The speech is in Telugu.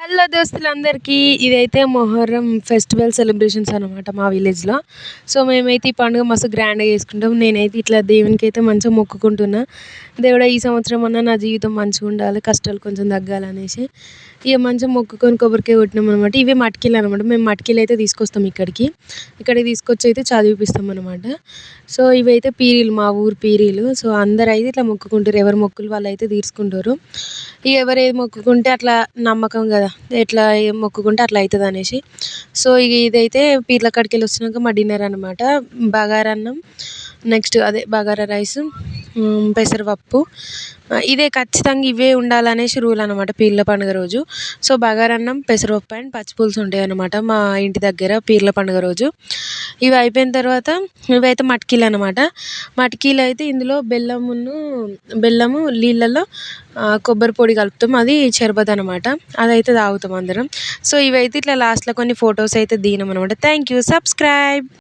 హలో దోస్తులందరికీ ఇదైతే మొహర్రం ఫెస్టివల్ సెలబ్రేషన్స్ అనమాట మా విలేజ్లో. సో మేమైతే ఈ పండుగ మస్తు గ్రాండ్గా చేసుకుంటాం. నేనైతే ఇట్లా దేవునికి అయితే మంచిగా మొక్కుకుంటున్నా, దేవుడా ఈ సంవత్సరం అన్నా నా జీవితం మంచిగా ఉండాలి, కష్టాలు కొంచెం తగ్గాలనేసి ఇక మంచిగా మొక్కుకొని కొబ్బరికాయ కొట్టినాం అనమాట. ఇవే మట్కీలు అనమాట. మేము మట్కీలు అయితే తీసుకొస్తాం ఇక్కడికి తీసుకొచ్చి అయితే చదివిపిస్తాం అనమాట. సో ఇవైతే పీరీలు, మా ఊరు పీరీలు. సో అందరూ అయితే ఇట్లా మొక్కుకుంటారు, ఎవరి మొక్కులు వాళ్ళు అయితే తీర్చుకుంటారు. ఇక ఎవరు ఏది మొక్కుకుంటే అట్లా నమ్మకం కదా, ఎట్లా ఏం మొక్కుకుంటే అట్లా అవుతుంది అనేసి. సో ఇక ఇదైతే పీర్ల కాడికి వెళ్ళి వచ్చినాక మా డిన్నర్ అనమాట. బగారన్నం, నెక్స్ట్ అదే బగారా రైస్, పెసరపప్పు. ఇదే ఖచ్చితంగా ఇవే ఉండాలనేసి రూల్ అనమాట పీర్ల పండుగ రోజు. సో బగారన్నం, పెసరపప్పు అండ్ పచ్చిపులుసు ఉంటాయి అనమాట మా ఇంటి దగ్గర పీర్ల పండుగ రోజు. ఇవి అయిపోయిన తర్వాత ఇవైతే మట్కీలు అనమాట. మట్కీలు అయితే ఇందులో బెల్లము నీళ్ళల్లో కొబ్బరి పొడి కలుపుతాం, అది షర్బత్ అనమాట. అదైతే తాగుతాం అందరం. సో ఇవైతే ఇట్లా లాస్ట్లో కొన్ని ఫొటోస్ అయితే దిగినాం అనమాట. Thank you, subscribe.